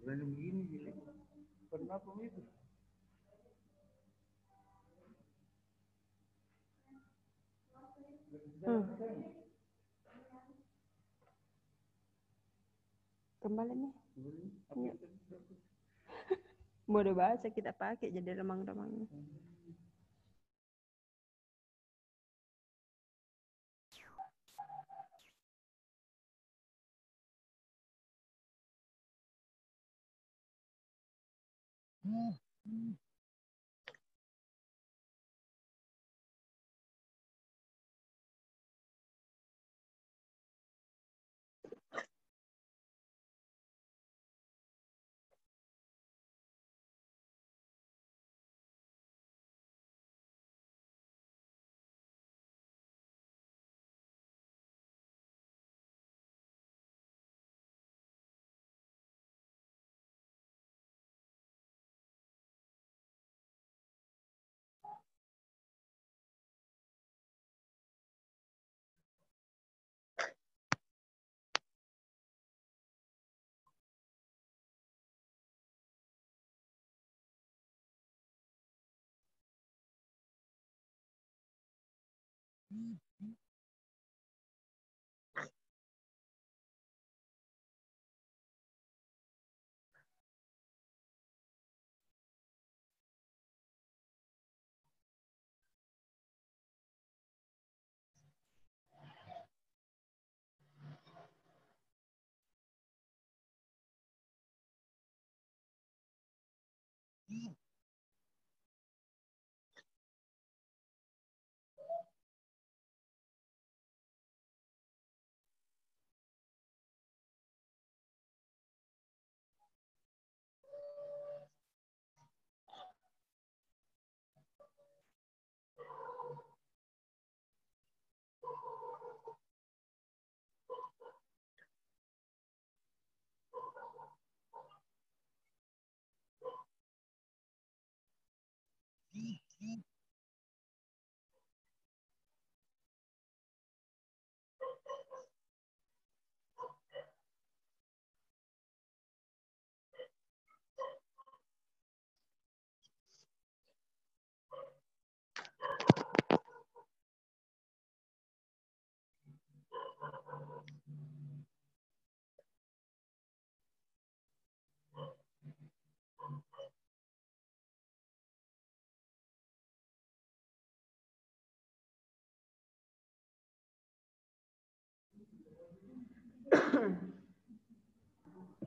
begini, kenapa itu? Kembali nih. Mode bahasa kita pakai jadi remang-remang.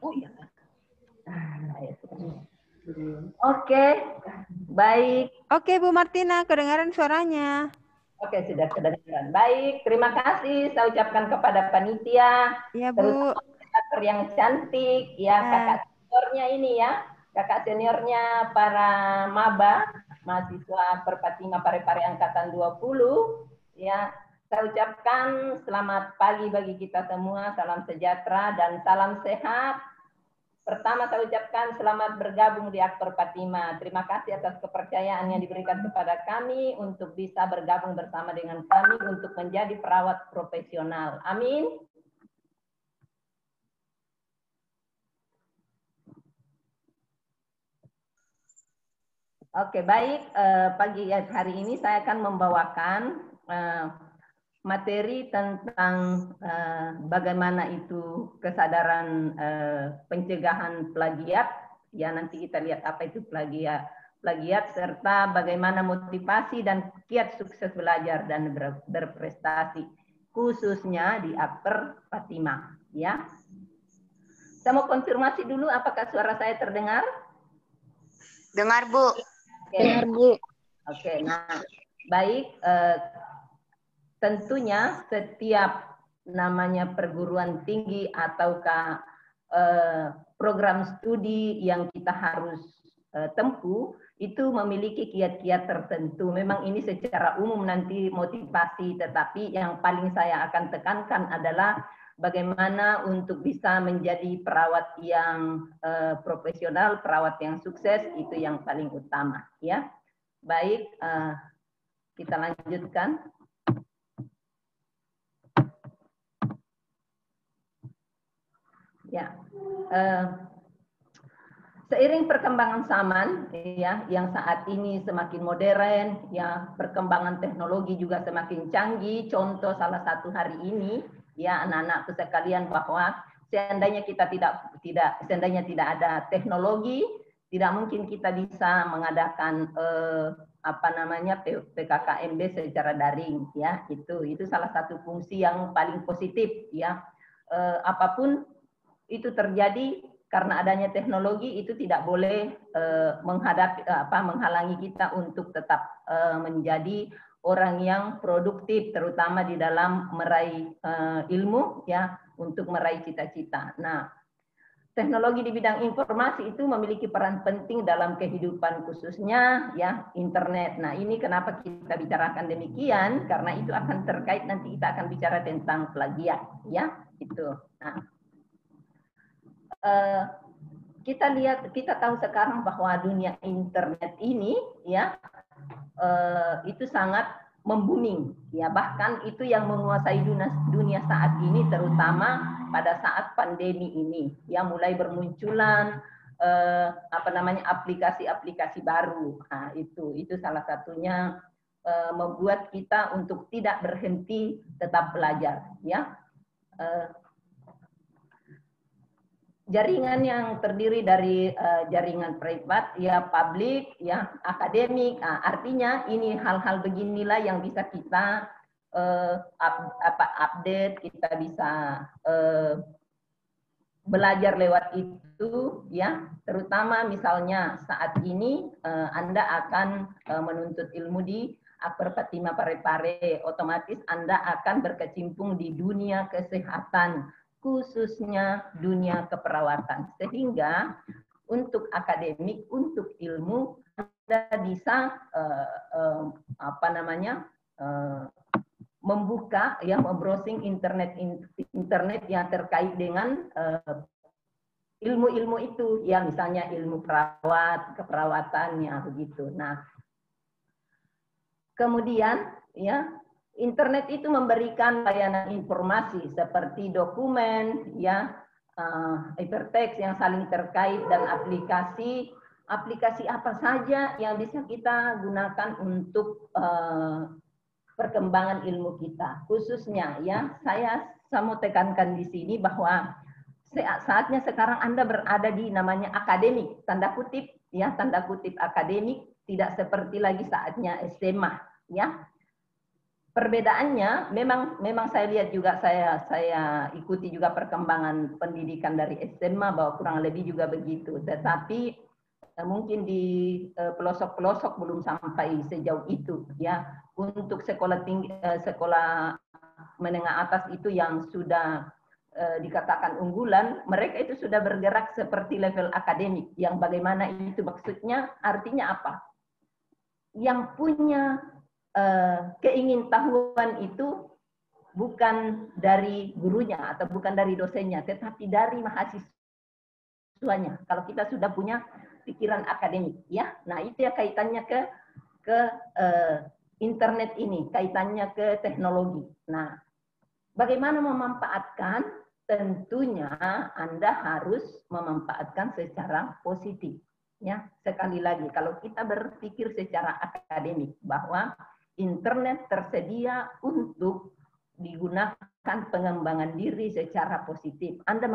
Oh iya. Oke, baik. Oke, Bu Martina, kedengaran suaranya. Oke, sudah kedengaran. Baik, terima kasih saya ucapkan kepada panitia. Iya, Bu. Terutama moderator yang cantik, ya, kakak seniornya ini ya. Kakak seniornya para maba, mahasiswa Perpatima Parepare Angkatan 20, ya. Saya ucapkan selamat pagi bagi kita semua, salam sejahtera dan salam sehat. Pertama saya ucapkan selamat bergabung di Aktor Fatima. Terima kasih atas kepercayaan yang diberikan kepada kami untuk bisa bergabung bersama dengan kami untuk menjadi perawat profesional. Amin. Oke, baik. Pagi hari ini saya akan membawakan materi tentang bagaimana itu kesadaran pencegahan plagiat. Ya, nanti kita lihat apa itu plagiat serta bagaimana motivasi dan kiat sukses belajar dan berprestasi khususnya di Akper Fatima. Ya, saya mau konfirmasi dulu apakah suara saya terdengar? Dengar, Bu. Dengar, Bu. Oke, nah baik. Tentunya setiap namanya perguruan tinggi ataukah program studi yang kita harus tempuh itu memiliki kiat-kiat tertentu. Memang ini secara umum nanti motivasi, tetapi yang paling saya akan tekankan adalah bagaimana untuk bisa menjadi perawat yang profesional, perawat yang sukses, itu yang paling utama. Ya, baik. kita lanjutkan. Ya, seiring perkembangan zaman, ya, yang saat ini semakin modern, ya, perkembangan teknologi juga semakin canggih. Contoh salah satu hari ini, ya, anak-anakku sekalian, bahwa seandainya kita seandainya tidak ada teknologi, tidak mungkin kita bisa mengadakan PKKMB secara daring, ya. Itu salah satu fungsi yang paling positif, ya. Apapun itu terjadi karena adanya teknologi, itu tidak boleh menghalangi kita untuk tetap menjadi orang yang produktif, terutama di dalam meraih ilmu, ya, untuk meraih cita-cita. Nah, teknologi di bidang informasi itu memiliki peran penting dalam kehidupan, khususnya, ya, internet. Nah, ini kenapa kita bicarakan demikian, karena itu akan terkait, nanti kita akan bicara tentang plagiat, ya, itu. Nah, kita tahu sekarang bahwa dunia internet ini, ya, itu sangat membooming, ya, bahkan itu yang menguasai dunia saat ini, terutama pada saat pandemi ini, ya, mulai bermunculan aplikasi-aplikasi baru. Nah, itu salah satunya membuat kita untuk tidak berhenti tetap belajar, ya. Jaringan yang terdiri dari jaringan privat, ya, publik, ya, akademik. Nah, artinya ini hal-hal beginilah yang bisa kita update, kita bisa belajar lewat itu, ya. Terutama misalnya saat ini Anda akan menuntut ilmu di Akper Fatima Parepare, otomatis Anda akan berkecimpung di dunia kesehatan, khususnya dunia keperawatan, sehingga untuk akademik, untuk ilmu, Anda bisa membuka, ya, membrowsing internet yang terkait dengan ilmu-ilmu itu, ya, misalnya ilmu keperawatannya, begitu. Nah, kemudian, ya, internet itu memberikan layanan informasi seperti dokumen, ya, hypertext yang saling terkait, dan aplikasi apa saja yang bisa kita gunakan untuk perkembangan ilmu kita. Khususnya, ya, saya mau tekankan di sini bahwa saatnya sekarang Anda berada di namanya akademik, tanda kutip, ya, tanda kutip akademik, tidak seperti lagi saatnya SMA, ya. Perbedaannya memang saya lihat juga, saya ikuti juga perkembangan pendidikan dari SMA, bahwa kurang lebih juga begitu. Tetapi mungkin di pelosok-pelosok belum sampai sejauh itu, ya. Untuk sekolah tinggi, sekolah menengah atas itu yang sudah dikatakan unggulan, mereka itu sudah bergerak seperti level akademik. Yang bagaimana itu maksudnya? Artinya apa? Yang punya keingintahuan itu bukan dari gurunya atau bukan dari dosennya, tetapi dari mahasiswanya. Kalau kita sudah punya pikiran akademik, ya, nah itu ya kaitannya ke internet ini, kaitannya ke teknologi. Nah, bagaimana memanfaatkan? Tentunya Anda harus memanfaatkan secara positif, ya. Sekali lagi, kalau kita berpikir secara akademik bahwa internet tersedia untuk digunakan pengembangan diri secara positif. Anda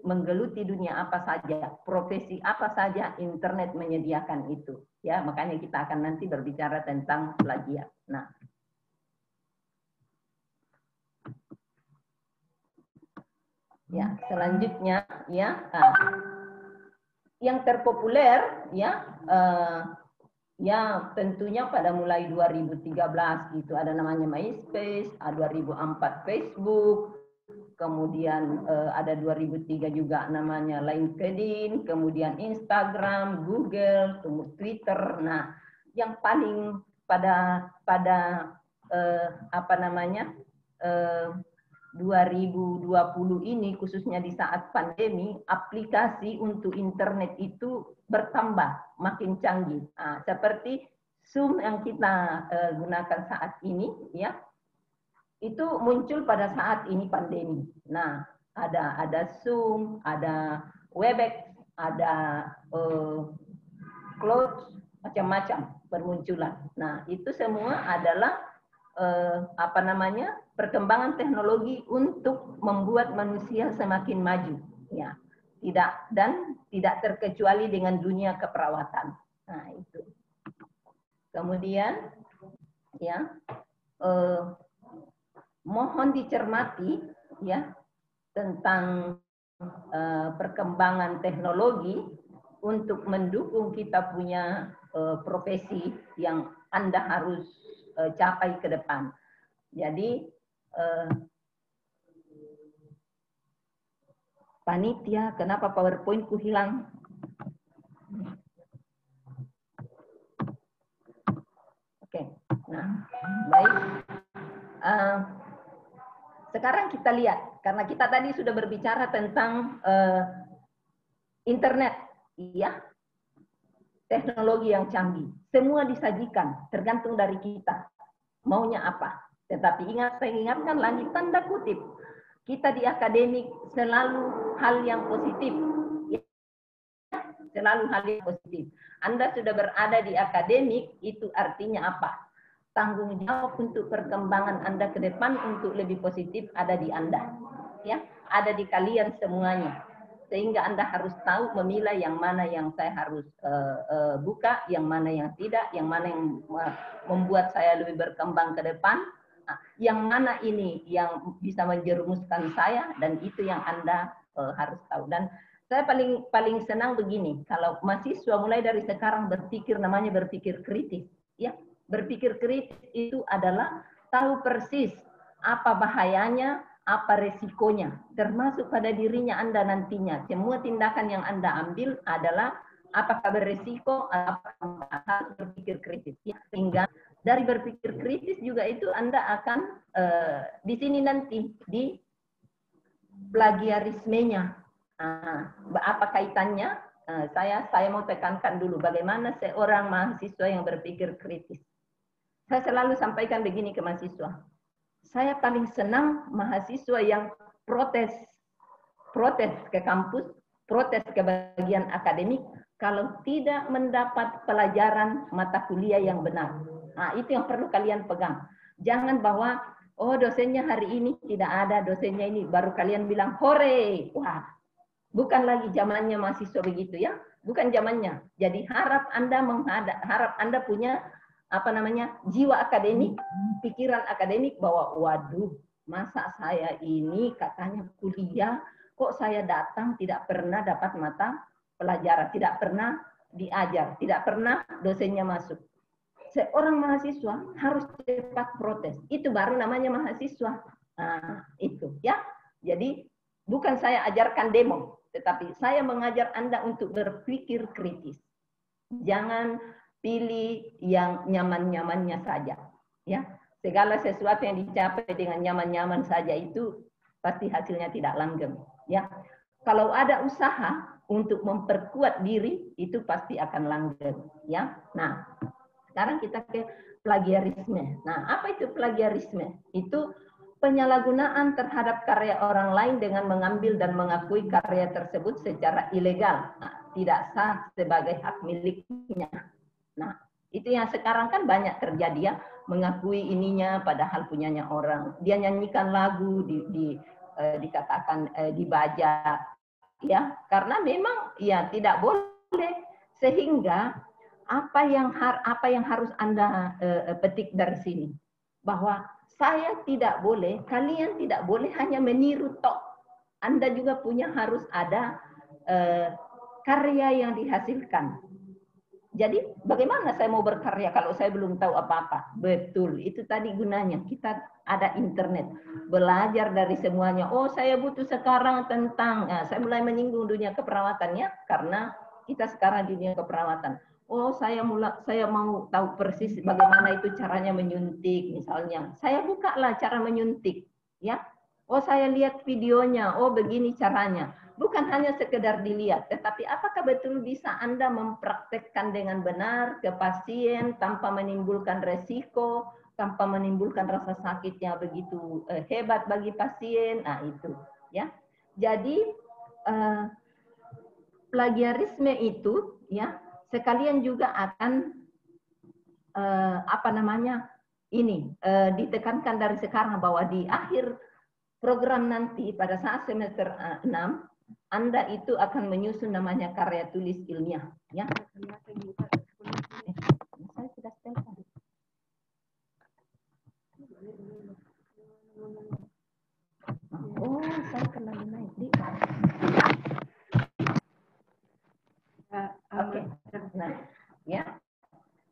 menggeluti dunia apa saja, profesi apa saja, internet menyediakan itu. Ya, makanya kita akan nanti berbicara tentang plagiat. Nah, ya, selanjutnya, ya, yang terpopuler, ya, ya, tentunya pada mulai 2013 gitu, ada namanya MySpace, 2004 Facebook, kemudian ada 2003 juga namanya LinkedIn, kemudian Instagram, Google, Twitter. Nah, yang paling pada 2020 ini, khususnya di saat pandemi, aplikasi untuk internet itu bertambah, makin canggih. Nah, seperti Zoom yang kita gunakan saat ini, ya, itu muncul pada saat ini pandemi. Nah, ada Zoom, ada Webex, ada Cloud, macam-macam bermunculan. Nah, itu semua adalah perkembangan teknologi untuk membuat manusia semakin maju, ya. Tidak terkecuali dengan dunia keperawatan. Nah, itu. Kemudian, ya, mohon dicermati, ya, tentang perkembangan teknologi untuk mendukung kita punya profesi yang Anda harus capai ke depan. Jadi, panitia, kenapa PowerPoint-ku hilang? Oke, nah, baik. Sekarang kita lihat, karena kita tadi sudah berbicara tentang internet, ya, teknologi yang canggih. Semua disajikan, tergantung dari kita. Maunya apa? Tetapi saya ingatkan lagi tanda kutip. Kita di akademik selalu hal yang positif. Ya, selalu hal yang positif. Anda sudah berada di akademik, itu artinya apa? Tanggung jawab untuk perkembangan Anda ke depan untuk lebih positif ada di Anda. Ya, ada di kalian semuanya. Sehingga Anda harus tahu memilah yang mana yang saya harus buka, yang mana yang tidak, yang mana yang membuat saya lebih berkembang ke depan, yang mana ini yang bisa menjerumuskan saya, dan itu yang Anda harus tahu. Dan saya paling senang begini, kalau mahasiswa mulai dari sekarang berpikir, namanya berpikir kritis, ya. Berpikir kritis itu adalah tahu persis apa bahayanya, apa resikonya, termasuk pada dirinya Anda nantinya. Semua tindakan yang Anda ambil adalah apakah beresiko, apakah harus berpikir kritis. Ya, sehingga dari berpikir kritis juga itu Anda akan di sini nanti di plagiarismenya. Apa kaitannya? Saya mau tekankan dulu bagaimana seorang mahasiswa yang berpikir kritis. Saya selalu sampaikan begini ke mahasiswa. Saya paling senang mahasiswa yang protes ke kampus, protes ke bagian akademik, kalau tidak mendapat pelajaran mata kuliah yang benar. Nah, itu yang perlu kalian pegang. Jangan bahwa, oh dosennya hari ini tidak ada, dosennya ini, baru kalian bilang, hore, wah, bukan lagi zamannya mahasiswa begitu, ya. Bukan zamannya. Jadi harap Anda punya jiwa akademik, pikiran akademik bahwa waduh, masa saya ini katanya kuliah, kok saya datang tidak pernah dapat mata pelajaran, tidak pernah diajar, tidak pernah dosennya masuk. Seorang mahasiswa harus cepat protes. Itu baru namanya mahasiswa. Nah, itu, ya. Jadi bukan saya ajarkan demo, tetapi saya mengajar Anda untuk berpikir kritis. Jangan pilih yang nyaman-nyamannya saja, ya. Segala sesuatu yang dicapai dengan nyaman-nyaman saja itu pasti hasilnya tidak langgeng, ya. Kalau ada usaha untuk memperkuat diri itu pasti akan langgeng, ya. Nah, sekarang kita ke plagiarisme. Nah, apa itu plagiarisme? Itu penyalahgunaan terhadap karya orang lain dengan mengambil dan mengakui karya tersebut secara ilegal, tidak sah sebagai hak miliknya. Nah, itu yang sekarang kan banyak terjadi, ya, mengakui ininya padahal punyanya orang. Dia nyanyikan lagu dikatakan dibajak, ya, karena memang ya tidak boleh. Sehingga apa yang harus Anda petik dari sini, bahwa saya tidak boleh, kalian tidak boleh hanya meniru tok. Anda juga harus ada karya yang dihasilkan. Jadi bagaimana saya mau berkarya kalau saya belum tahu apa-apa? Betul, itu tadi gunanya. Kita ada internet, belajar dari semuanya. Oh, saya butuh sekarang tentang, saya mulai menyinggung dunia keperawatannya karena kita sekarang di dunia keperawatan. Oh, saya mau tahu persis bagaimana itu caranya menyuntik misalnya. Saya bukalah cara menyuntik, ya. Oh, saya lihat videonya, oh begini caranya. Bukan hanya sekedar dilihat, tetapi apakah betul bisa Anda mempraktekkan dengan benar ke pasien tanpa menimbulkan resiko, tanpa menimbulkan rasa sakit yang begitu hebat bagi pasien. Nah, itu ya. Jadi plagiarisme itu ya sekalian juga akan ditekankan dari sekarang bahwa di akhir program nanti pada saat semester 6 Anda itu akan menyusun namanya karya tulis ilmiah ya. Saya sudah setel tadi. Oh, saya kembali naik di. Oke. Nah, ya.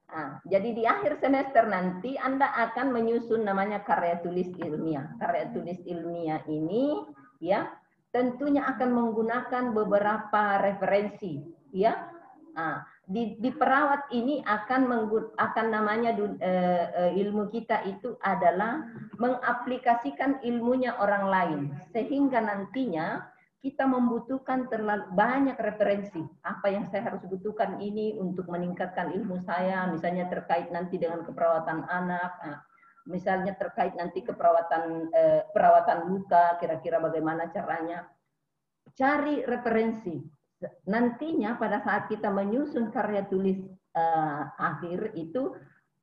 Nah, jadi di akhir semester nanti Anda akan menyusun namanya karya tulis ilmiah. Karya tulis ilmiah ini ya tentunya akan menggunakan beberapa referensi ya. Nah, di perawat ini akan namanya ilmu kita itu adalah mengaplikasikan ilmunya orang lain sehingga nantinya kita membutuhkan terlalu banyak referensi. Apa yang saya harus butuhkan ini untuk meningkatkan ilmu saya, misalnya terkait nanti dengan keperawatan anak, misalnya terkait nanti perawatan luka, kira-kira bagaimana caranya. Cari referensi. Nantinya pada saat kita menyusun karya tulis akhir itu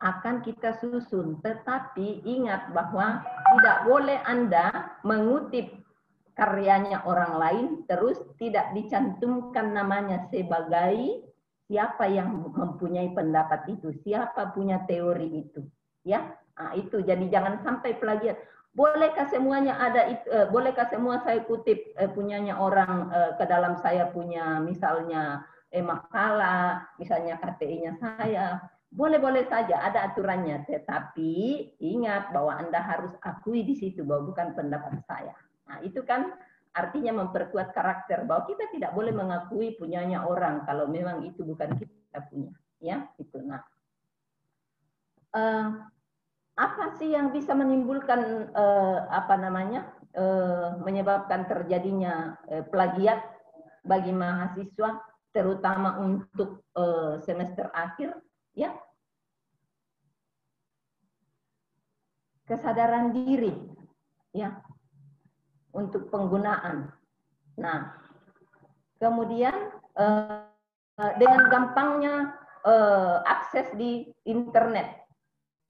akan kita susun. Tetapi ingat bahwa tidak boleh Anda mengutip karyanya orang lain terus tidak dicantumkan namanya sebagai siapa yang mempunyai pendapat itu, siapa punya teori itu, ya. Nah, itu jadi jangan sampai plagiat. Bolehkah semuanya ada bolehkah semua saya kutip punyanya orang ke dalam saya punya misalnya makalah, misalnya KTI-nya saya. Boleh-boleh saja ada aturannya, tetapi ingat bahwa Anda harus akui di situ bahwa bukan pendapat saya. Nah, itu kan artinya memperkuat karakter bahwa kita tidak boleh mengakui punyanya orang kalau memang itu bukan kita punya, ya itu. Nah, apa sih yang bisa menimbulkan menyebabkan terjadinya plagiat bagi mahasiswa, terutama untuk semester akhir, ya? Kesadaran diri, ya. Untuk penggunaan. Nah, kemudian dengan gampangnya akses di internet,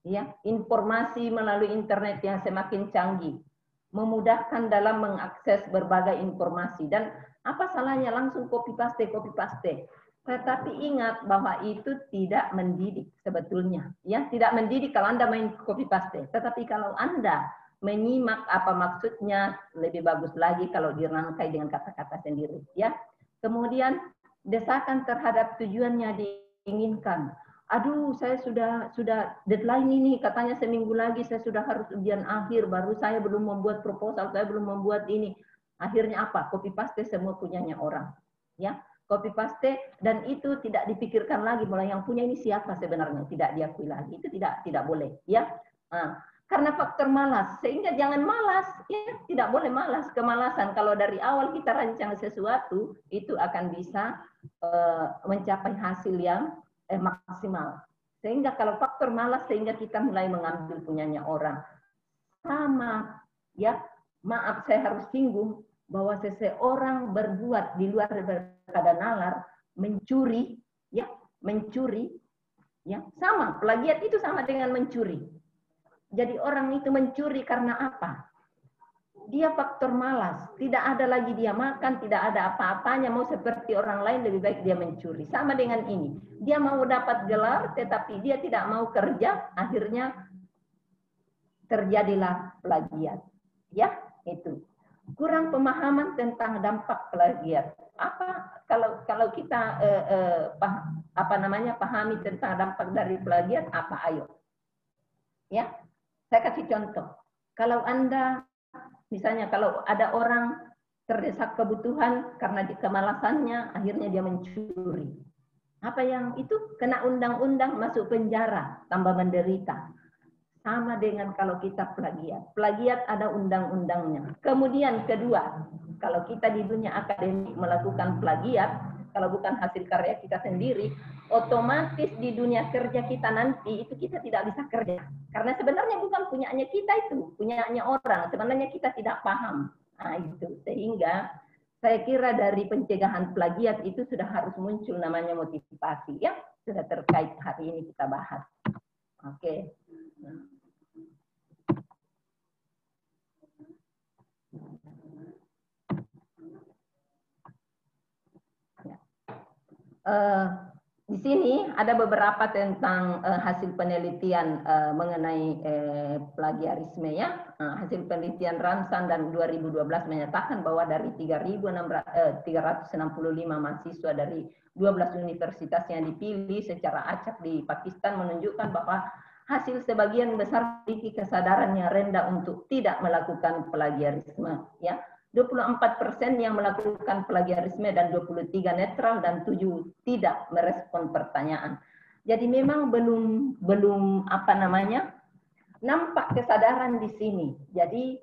ya, informasi melalui internet yang semakin canggih, memudahkan dalam mengakses berbagai informasi dan apa salahnya langsung copy paste. Tetapi ingat bahwa itu tidak mendidik sebetulnya, ya, tidak mendidik kalau Anda main copy paste. Tetapi kalau Anda menyimak apa maksudnya lebih bagus lagi kalau dirangkai dengan kata-kata sendiri, ya. Kemudian desakan terhadap tujuannya diinginkan. Aduh, saya sudah deadline ini, katanya seminggu lagi saya sudah harus ujian akhir, baru saya belum membuat proposal, saya belum membuat ini. Akhirnya apa? Copy paste semua punyanya orang, ya. Copy paste dan itu tidak dipikirkan lagi bahwa yang punya ini siapa sebenarnya, tidak diakui lagi. Itu tidak boleh, ya. Nah, karena faktor malas, sehingga jangan malas, ya, tidak boleh malas. Kemalasan kalau dari awal kita rancang sesuatu itu akan bisa mencapai hasil yang maksimal. Sehingga kalau faktor malas sehingga kita mulai mengambil punyanya orang. Sama, ya, maaf saya harus singgung bahwa seseorang berbuat di luar daripada nalar, mencuri, ya, sama, plagiat itu sama dengan mencuri. Jadi orang itu mencuri karena apa? Dia faktor malas, tidak ada lagi dia makan, tidak ada apa-apanya, mau seperti orang lain lebih baik dia mencuri. Sama dengan ini, dia mau dapat gelar tetapi dia tidak mau kerja, akhirnya terjadilah plagiat. Ya, itu. Kurang pemahaman tentang dampak plagiat. Apa kalau kita pahami tentang dampak dari plagiat apa? Ayo. Ya. Saya kasih contoh. Kalau Anda, misalnya kalau ada orang terdesak kebutuhan karena kemalasannya, akhirnya dia mencuri. Apa yang itu? Kena undang-undang, masuk penjara, tambah menderita. sama dengan kalau kita plagiat. Plagiat ada undang-undangnya. Kemudian kedua, kalau kita di dunia akademik melakukan plagiat, kalau bukan hasil karya kita sendiri, otomatis di dunia kerja kita nanti itu kita tidak bisa kerja. Karena sebenarnya bukan punyanya kita itu, punyanya orang. Sebenarnya kita tidak paham. Nah, itu. Sehingga saya kira dari pencegahan plagiat itu sudah harus muncul namanya motivasi. Ya, sudah terkait hari ini kita bahas. Oke. Di sini ada beberapa tentang hasil penelitian mengenai plagiarisme ya. Hasil penelitian Ramsan dan 2012 menyatakan bahwa dari 3.365 mahasiswa dari 12 universitas yang dipilih secara acak di Pakistan menunjukkan bahwa hasil sebagian besar memiliki kesadaran yang rendah untuk tidak melakukan plagiarisme ya. 24% yang melakukan plagiarisme dan 23 netral dan 7 tidak merespon pertanyaan. Jadi memang belum apa namanya nampak kesadaran di sini. Jadi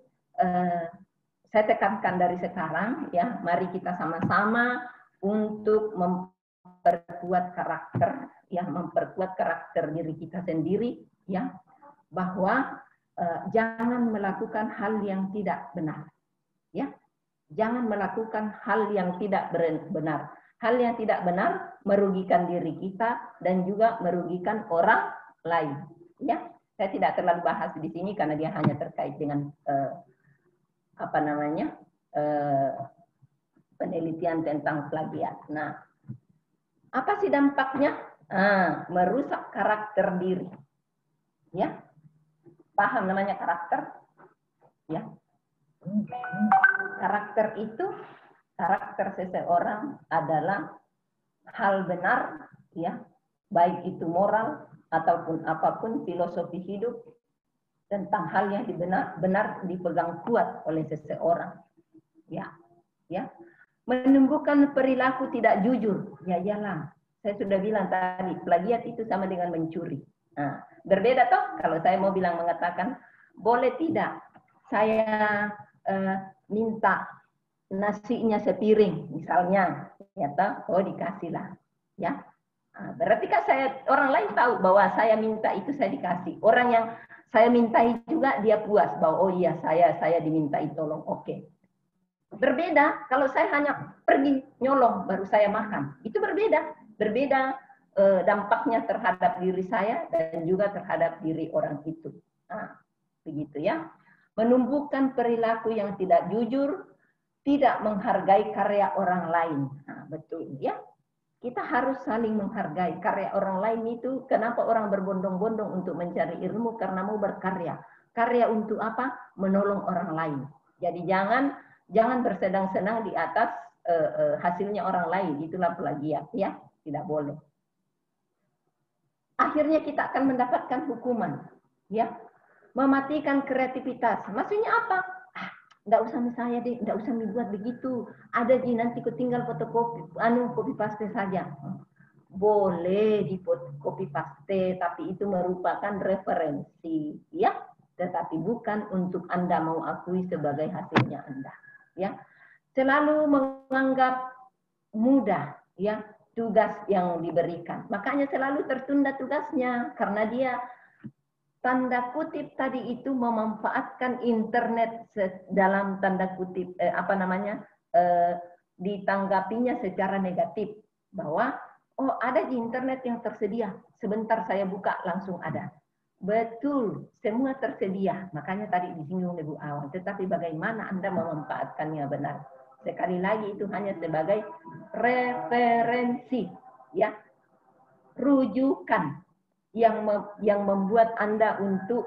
saya tekankan dari sekarang ya, mari kita sama-sama untuk memperkuat karakter ya, memperkuat karakter diri kita sendiri ya, bahwa jangan melakukan hal yang tidak benar ya. Jangan melakukan hal yang tidak benar. Hal yang tidak benar merugikan diri kita dan juga merugikan orang lain. Ya, saya tidak terlalu bahas di sini karena dia hanya terkait dengan apa namanya penelitian tentang plagiat. Nah, apa sih dampaknya? Merusak karakter diri. Ya, paham namanya karakter? Ya. Karakter itu, karakter seseorang adalah hal benar, ya, baik itu moral ataupun apapun filosofi hidup tentang hal yang benar dipegang kuat oleh seseorang, ya, ya. Menumbuhkan perilaku tidak jujur, ya iyalah. Saya sudah bilang tadi, plagiat itu sama dengan mencuri. Nah, berbeda toh kalau saya mau mengatakan boleh tidak saya minta nasinya sepiring misalnya, ternyata oh dikasihlah ya. Berarti kan orang lain tahu bahwa saya minta itu saya dikasih. Orang yang saya mintai juga dia puas bahwa oh iya saya dimintai tolong. Oke. Berbeda kalau saya hanya pergi nyolong baru saya makan. Itu berbeda. Berbeda dampaknya terhadap diri saya dan juga terhadap diri orang itu. Nah, begitu ya. Menumbuhkan perilaku yang tidak jujur, tidak menghargai karya orang lain. Nah, betul ya. Kita harus saling menghargai karya orang lain itu. Kenapa orang berbondong-bondong untuk mencari ilmu? Karena mau berkarya. Karya untuk apa? Menolong orang lain. Jadi jangan bersenang-senang di atas hasilnya orang lain. Itulah plagiat ya. Tidak boleh. Akhirnya kita akan mendapatkan hukuman. Ya. Mematikan kreativitas. Maksudnya apa? Nggak usah saya deh, nggak usah dibuat begitu. Ada di nanti ku tinggal fotokopi, copy paste saja. Boleh di copy paste, tapi itu merupakan referensi, ya. Tetapi bukan untuk Anda mau akui sebagai hasilnya Anda, ya. Selalu menganggap mudah, ya, tugas yang diberikan. Makanya selalu tertunda tugasnya karena dia tanda kutip tadi itu memanfaatkan internet dalam tanda kutip ditanggapinya secara negatif bahwa oh ada di internet yang tersedia, sebentar saya buka langsung ada. Betul, semua tersedia. Makanya tadi disinggung Ibu Awan, tetapi bagaimana Anda memanfaatkannya benar? Sekali lagi itu hanya sebagai referensi, ya. Rujukan yang membuat Anda untuk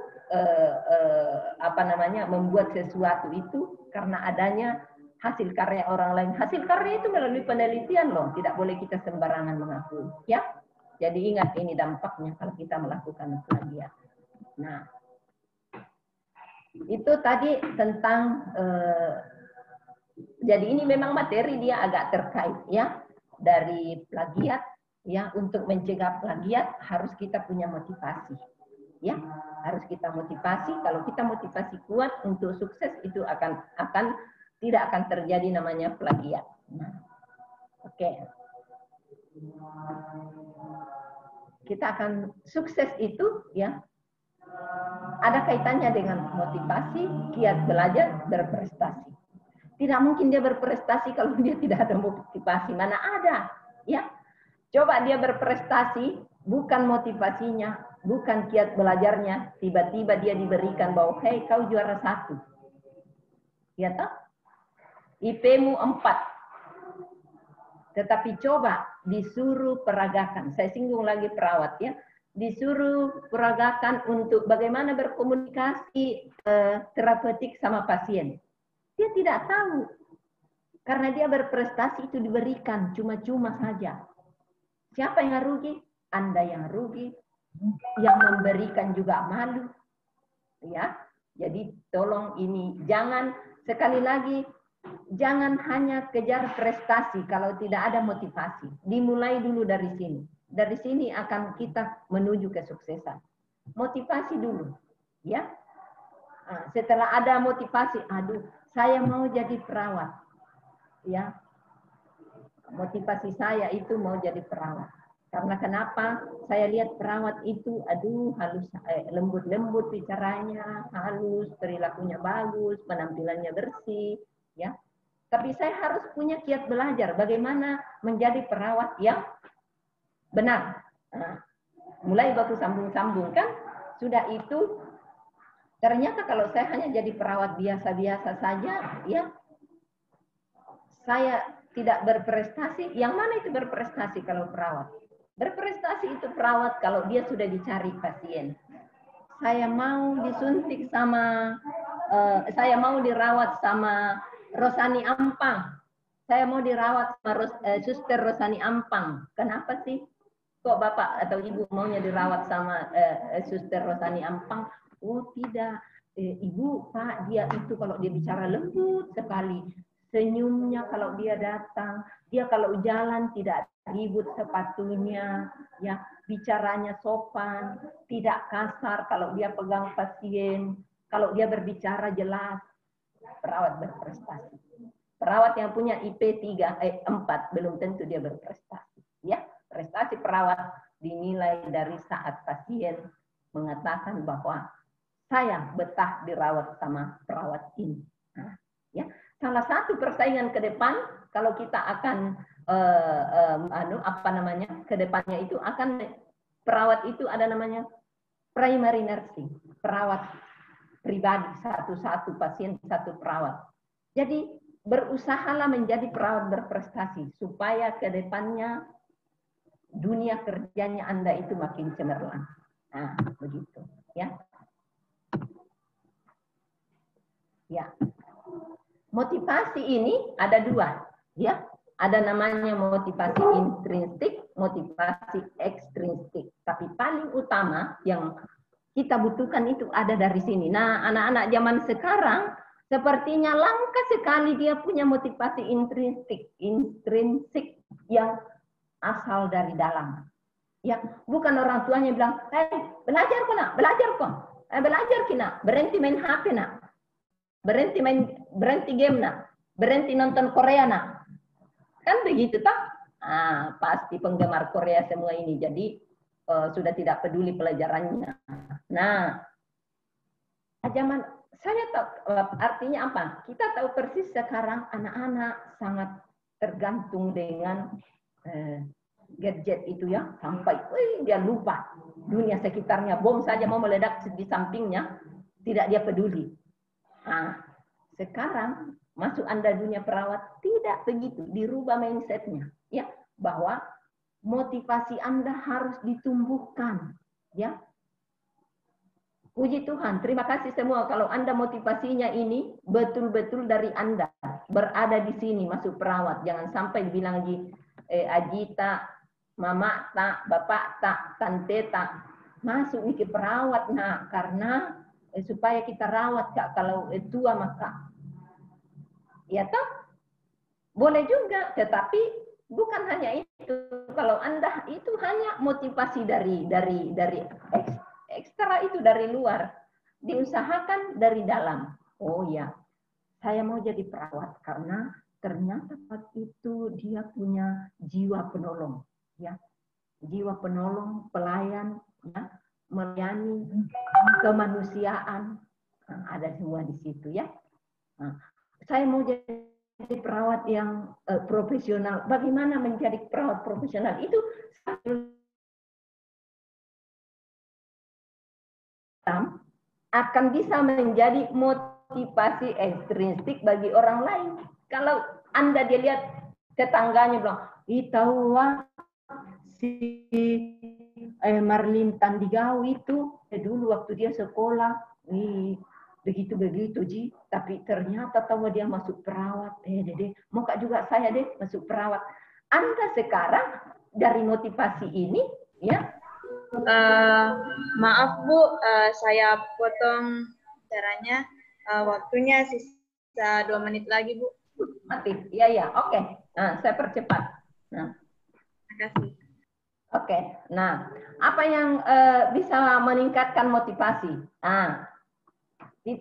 membuat sesuatu itu karena adanya hasil karya orang lain. Hasil karya itu melalui penelitian loh, tidak boleh kita sembarangan mengakui, ya. Jadi ingat ini dampaknya kalau kita melakukan plagiat. Nah, itu tadi tentang jadi ini memang materi dia agak terkait ya dari plagiat. Ya, untuk mencegah plagiat harus kita punya motivasi. Ya, harus kita motivasi. Kalau kita motivasi kuat untuk sukses, itu tidak akan terjadi namanya plagiat. Nah, oke. Kita akan sukses itu ya ada kaitannya dengan motivasi, giat belajar, berprestasi. Tidak mungkin dia berprestasi kalau dia tidak ada motivasi. Mana ada? Ya, coba dia berprestasi, bukan motivasinya, bukan giat belajarnya, tiba-tiba dia diberikan bahwa, hei kau juara 1. Ya toh? IP-mu 4. Tetapi coba disuruh peragakan. Saya singgung lagi perawat ya. Disuruh peragakan untuk bagaimana berkomunikasi terapeutik sama pasien. Dia tidak tahu. Karena dia berprestasi itu diberikan cuma-cuma saja. Siapa yang rugi? Anda yang rugi. Yang memberikan juga malu. Ya. Jadi tolong ini jangan sekali lagi jangan hanya kejar prestasi kalau tidak ada motivasi. Dimulai dulu dari sini. Dari sini akan kita menuju kesuksesan. Motivasi dulu, ya. Nah, setelah ada motivasi, aduh, saya mau jadi perawat, ya. Motivasi saya itu mau jadi perawat. Karena kenapa? Saya lihat perawat itu, aduh, halus, lembut-lembut bicaranya, halus, perilakunya bagus, penampilannya bersih, ya. Tapi saya harus punya kiat belajar bagaimana menjadi perawat yang benar. Nah, mulai baku sambung-sambung kan, sudah itu ternyata kalau saya hanya jadi perawat biasa-biasa saja, ya, saya tidak berprestasi. Yang mana itu berprestasi kalau perawat? Berprestasi itu perawat kalau dia sudah dicari pasien. Saya mau disuntik sama, saya mau dirawat sama Rosani Ampang. Saya mau dirawat sama Suster Rosani Ampang. Kenapa sih? Kok Bapak atau Ibu maunya dirawat sama Suster Rosani Ampang? Oh tidak, Ibu, Pak, dia itu kalau dia bicara lembut sekali. Senyumnya kalau dia datang, dia kalau jalan tidak ribut sepatunya, ya, bicaranya sopan, tidak kasar kalau dia pegang pasien, kalau dia berbicara jelas. Perawat berprestasi. Perawat yang punya IP 4 belum tentu dia berprestasi. Ya, prestasi perawat dinilai dari saat pasien mengatakan bahwa saya betah dirawat sama perawat ini. Nah, ya, salah satu persaingan ke depan kalau kita akan ke depannya itu akan perawat itu ada namanya primary nursing, perawat pribadi, satu-satu pasien, satu perawat. Jadi berusahalah menjadi perawat berprestasi supaya ke depannya dunia kerjanya Anda itu makin cemerlang. Nah, begitu, ya. Ya. Motivasi ini ada 2, ya. Ada namanya motivasi intrinsik, motivasi ekstrinsik. Tapi paling utama yang kita butuhkan itu ada dari sini. Nah, anak-anak zaman sekarang sepertinya langka sekali dia punya motivasi intrinsik yang asal dari dalam. Ya, bukan orang tuanya bilang, "Hey, belajar kok nak, belajar kok. Belajar kina, berhenti main HP nak. Berhenti game nak. Berhenti nonton Korea nak." Kan begitu toh? Ah, pasti penggemar Korea semua ini. Jadi sudah tidak peduli pelajarannya. Nah, zaman saya tahu artinya apa? Kita tahu persis sekarang anak-anak sangat tergantung dengan gadget itu ya, sampai dia lupa dunia sekitarnya. Bom saja mau meledak di sampingnya, tidak dia peduli. Nah, sekarang masuk Anda dunia perawat, tidak begitu, dirubah mindsetnya, ya, bahwa motivasi Anda harus ditumbuhkan, ya. Puji Tuhan, terima kasih semua kalau Anda motivasinya ini betul-betul dari Anda, berada di sini masuk perawat, jangan sampai dibilang lagi Ajita, Mama tak, Bapak tak, Tante tak, masuk nih ke perawat nak, karena supaya kita rawat Kak, kalau tua maka, ya toh, boleh juga, tetapi bukan hanya itu. Kalau Anda itu hanya motivasi dari ekstra itu dari luar, diusahakan dari dalam. Oh ya, saya mau jadi perawat karena ternyata perawat itu dia punya jiwa penolong, ya, jiwa penolong, pelayan, ya, melayani, kemanusiaan, nah, ada semua di situ ya. Nah, saya mau jadi perawat yang profesional. Bagaimana menjadi perawat profesional itu akan bisa menjadi motivasi ekstrinsik bagi orang lain. Kalau Anda dia lihat tetangganya bilang, ih tahu wah si Marlin Tandigau itu dulu waktu dia sekolah, begitu Ji, tapi ternyata tahu dia masuk perawat. Dede, mau kak juga saya deh masuk perawat. Anda sekarang dari motivasi ini, ya. Maaf Bu, saya potong caranya. Waktunya sisa 2 menit lagi Bu. Mati, iya, oke. Nah, saya percepat. Nah, terima kasih. Oke, nah apa yang bisa meningkatkan motivasi? Nah,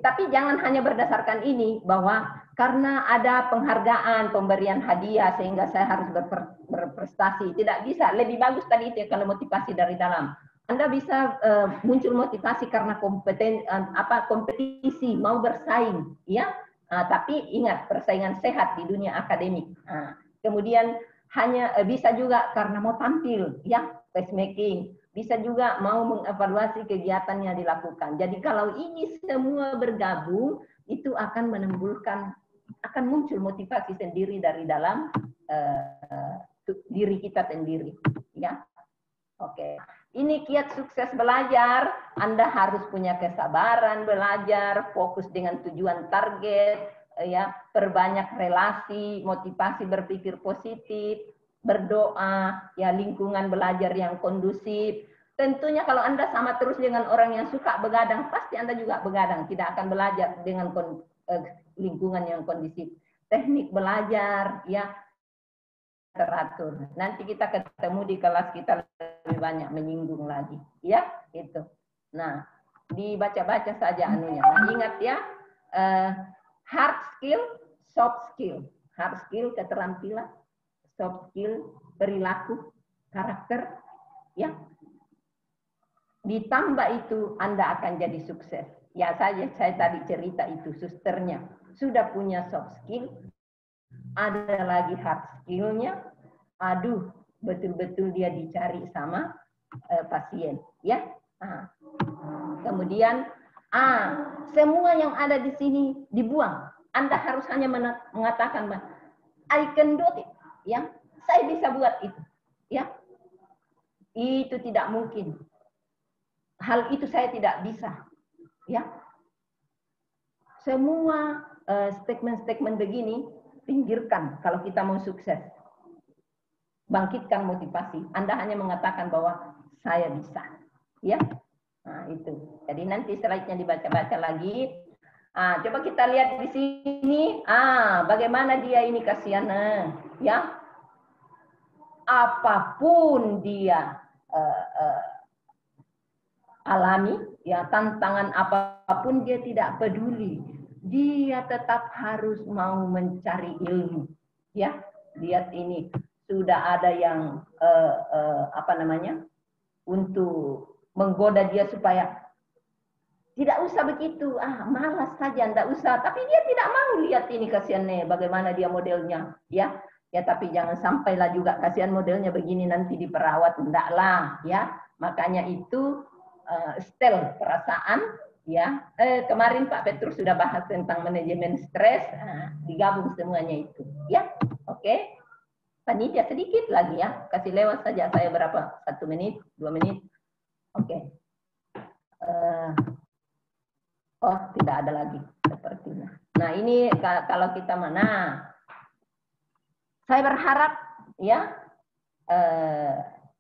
tapi jangan hanya berdasarkan ini bahwa karena ada penghargaan, pemberian hadiah sehingga saya harus berprestasi. Tidak bisa. Lebih bagus tadi itu kalau motivasi dari dalam. Anda bisa muncul motivasi karena kompetisi, mau bersaing, ya. Tapi ingat persaingan sehat di dunia akademik. Kemudian hanya bisa juga karena mau tampil, ya, placemaking. Bisa juga mau mengevaluasi kegiatan yang dilakukan. Jadi kalau ini semua bergabung, itu akan muncul motivasi sendiri dari dalam diri kita sendiri, ya. Oke. Ini kiat sukses belajar. Anda harus punya kesabaran belajar, fokus dengan tujuan target, ya, perbanyak relasi, motivasi berpikir positif, berdoa, ya, lingkungan belajar yang kondusif. Tentunya kalau Anda sama terus dengan orang yang suka begadang, pasti Anda juga begadang, tidak akan belajar dengan lingkungan yang kondusif. Teknik belajar, ya, teratur. Nanti kita ketemu di kelas kita lebih banyak menyinggung lagi, ya, itu. Nah, dibaca-baca saja anunya. Nah, ingat ya, hard skill, soft skill. Hard skill keterampilan, soft skill perilaku, karakter, ya. Ditambah itu Anda akan jadi sukses. Ya saja saya tadi cerita itu susternya sudah punya soft skill, ada lagi hard skill-nya. Aduh, betul-betul dia dicari sama pasien, ya. Kemudian semua yang ada di sini dibuang. Anda harus hanya mengatakan, I can do it, ya. Saya bisa buat itu, ya. Itu tidak mungkin. Hal itu saya tidak bisa, ya. Semua statement-statement begini pinggirkan kalau kita mau sukses. Bangkitkan motivasi. Anda hanya mengatakan bahwa saya bisa, ya. Nah, itu. Jadi nanti slide-nya dibaca-baca lagi. Coba kita lihat di sini. Bagaimana dia ini kasihan, ya. Apapun dia alami, ya, tantangan apapun dia tidak peduli. Dia tetap harus mau mencari ilmu, ya. Lihat ini sudah ada yang untuk menggoda dia supaya tidak usah begitu, malas saja, tidak usah. Tapi dia tidak mau. Lihat ini kasihannya, bagaimana dia modelnya, ya. Ya, tapi jangan sampailah juga kasihan modelnya begini nanti diperawat, enggaklah, ya. Makanya itu setel perasaan, ya. Kemarin Pak Petrus sudah bahas tentang manajemen stres, digabung semuanya itu, ya. Oke. Panitia sedikit lagi, ya. Kasih lewat saja saya berapa? 1 menit, 2 menit. Oke. Tidak ada lagi sepertinya. Nah, ini kalau kita saya berharap, ya,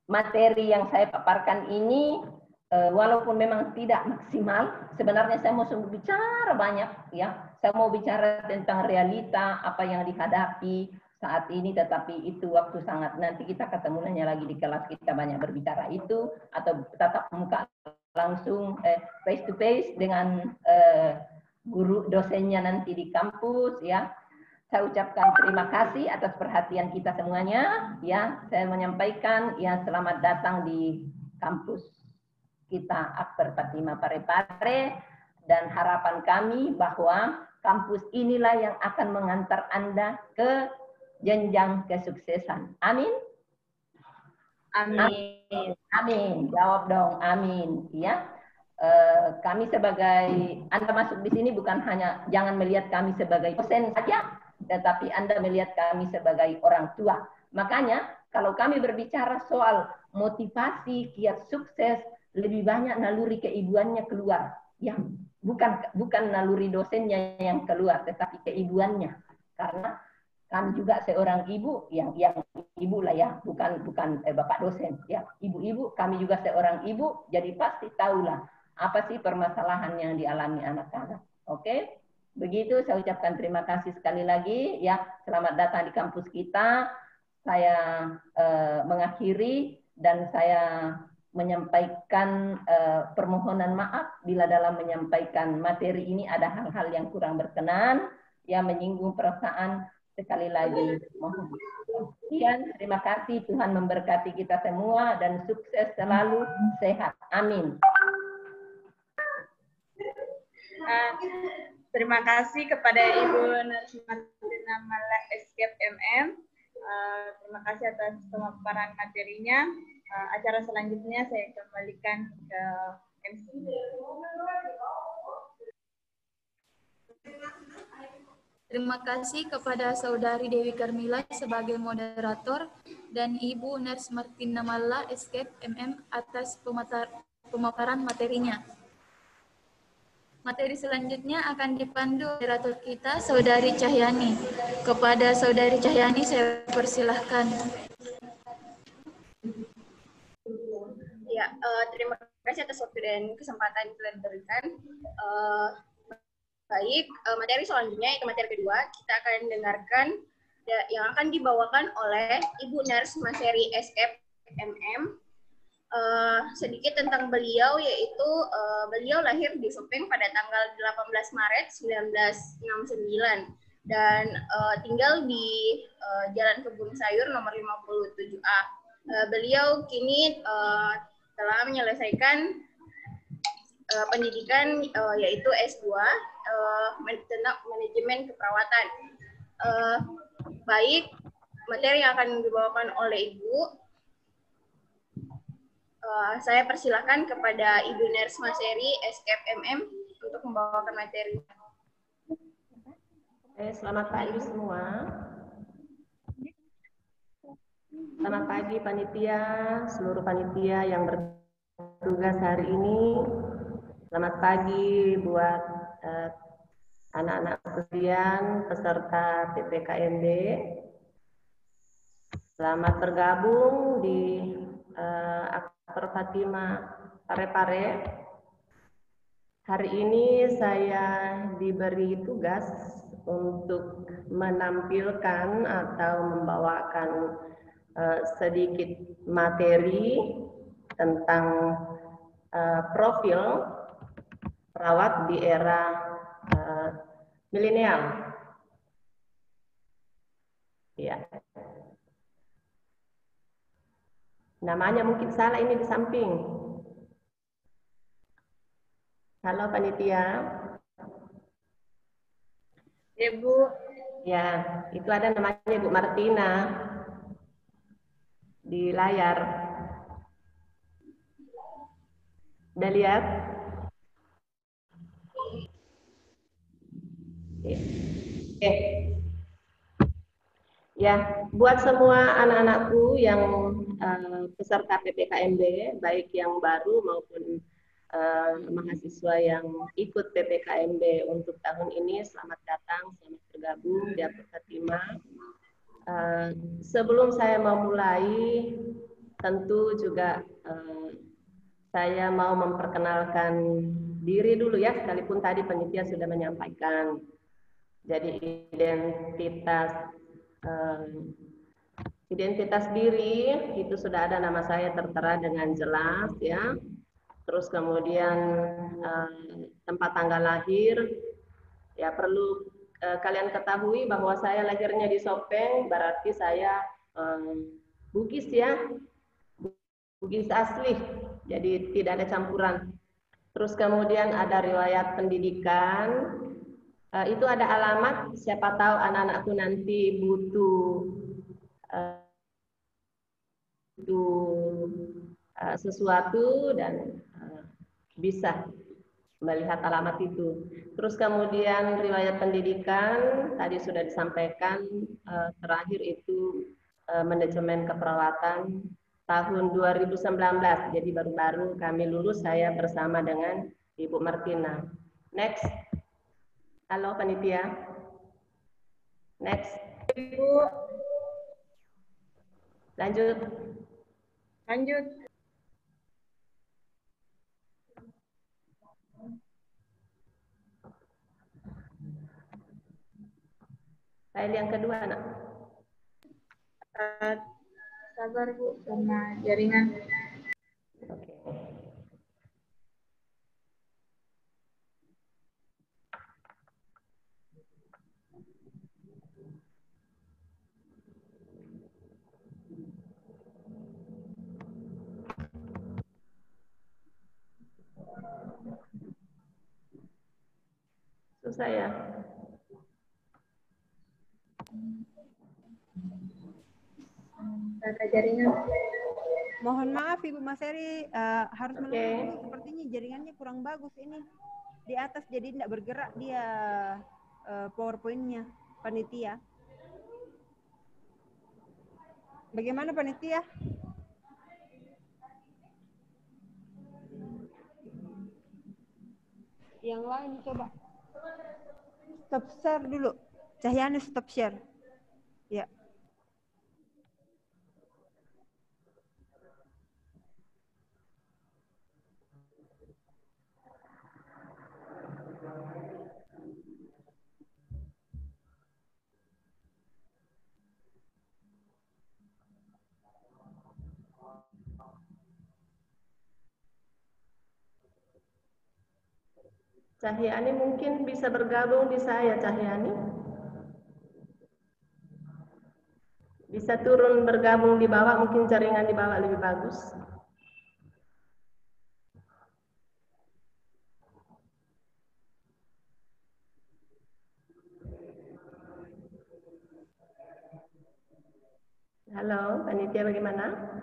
materi yang saya paparkan ini walaupun memang tidak maksimal, sebenarnya saya mau bicara banyak, ya. Saya mau bicara tentang realita apa yang dihadapi, saat ini, tetapi itu waktu sangat, nanti kita ketemu lagi di kelas, kita banyak berbicara itu, atau tatap muka langsung face to face dengan guru dosennya nanti di kampus ya. Saya ucapkan terima kasih atas perhatian kita semuanya ya. Saya menyampaikan ya, selamat datang di kampus kita Akbar Fatimah Parepare, dan harapan kami bahwa kampus inilah yang akan mengantar Anda ke jenjang kesuksesan. Amin. Amin. Amin. Jawab dong, amin. Ya. Kami sebagai, Anda masuk di sini bukan hanya, jangan melihat kami sebagai dosen saja, tetapi Anda melihat kami sebagai orang tua. Makanya kalau kami berbicara soal motivasi, kiat sukses, lebih banyak naluri keibuannya keluar. Ya, bukan naluri dosennya yang keluar, tetapi keibuannya. Karena kami juga seorang ibu yang ibu lah ya, bukan bapak dosen ya, ibu-ibu, kami juga seorang ibu, jadi pasti tahulah apa sih permasalahan yang dialami anak-anak. Oke, begitu saya ucapkan terima kasih sekali lagi ya, selamat datang di kampus kita. Saya mengakhiri dan saya menyampaikan permohonan maaf bila dalam menyampaikan materi ini ada hal-hal yang kurang berkenan, yang menyinggung perasaan. Sekali lagi mohon. Sekian, terima kasih, Tuhan memberkati kita semua dan sukses selalu, sehat. Amin. Terima kasih kepada Ibu Martina Malla Escape MM. Terima kasih atas pemaparan materinya. Acara selanjutnya saya kembalikan ke MC. Terima kasih kepada Saudari Dewi Karmila sebagai moderator dan Ibu Ners Martina Malla Escape MM atas pemaparan materinya. Materi selanjutnya akan dipandu moderator kita, Saudari Cahyani. Kepada Saudari Cahyani saya persilahkan. Ya, terima kasih atas waktu dan kesempatan yang telah diberikan. Baik, materi selanjutnya, itu materi kedua, kita akan dengarkan yang akan dibawakan oleh Ibu Ners Maseri Escape MM. Sedikit tentang beliau, yaitu beliau lahir di Sopeng pada tanggal 18 Maret 1969 dan tinggal di Jalan Kebun Sayur nomor 57A. Beliau kini telah menyelesaikan pendidikan yaitu S2 tentang manajemen keperawatan. Baik, materi yang akan dibawakan oleh Ibu, saya persilakan kepada Ibu Ners Maseri Escape MM untuk membawakan materi. Selamat pagi semua. Selamat pagi panitia, seluruh panitia yang bertugas hari ini. Selamat pagi buat anak-anak sekalian peserta PPKMB. Selamat bergabung di Akbar Fatimah Parepare. Hari ini saya diberi tugas untuk menampilkan atau membawakan sedikit materi tentang profil perawat di era milenial. Ya. Namanya mungkin salah ini di samping. Halo panitia. Ya, Bu. Ya, itu ada namanya Ibu Martina di layar. Udah lihat? Oke. Ya, buat semua anak-anakku yang peserta PPKMB, baik yang baru maupun mahasiswa yang ikut PPKMB untuk tahun ini, selamat datang, selamat bergabung di Akbar Fatimah. Sebelum saya memulai, tentu juga saya mau memperkenalkan diri dulu ya, sekalipun tadi panitia sudah menyampaikan. Jadi identitas identitas diri itu sudah ada nama saya tertera dengan jelas ya. Terus kemudian tempat tanggal lahir ya perlu kalian ketahui bahwa saya lahirnya di Sopeng, berarti saya Bugis ya, Bugis asli, jadi tidak ada campuran. Terus kemudian ada riwayat pendidikan, itu ada alamat, siapa tahu anak-anakku nanti butuh sesuatu dan bisa melihat alamat itu. Terus kemudian riwayat pendidikan tadi sudah disampaikan, terakhir itu manajemen keperawatan tahun 2019. Jadi baru-baru kami lulus, saya bersama dengan Ibu Martina. Next. Halo panitia. Next. Ibu. Lanjut. Lanjut. File yang kedua, Nak. Sabar Bu, sama jaringan. Oke. Susah ya? Data jaringan. Mohon maaf Ibu Maseri, harus menunggu sepertinya jaringannya kurang bagus ini. Di atas jadi tidak bergerak dia PowerPoint-nya panitia. Bagaimana panitia? Yang lain coba. Stop share dulu. Cahyani stop share. Ya. Cahyani mungkin bisa bergabung di saya, Cahyani. Bisa turun bergabung di bawah, mungkin jaringan di bawah lebih bagus. Halo, panitia bagaimana?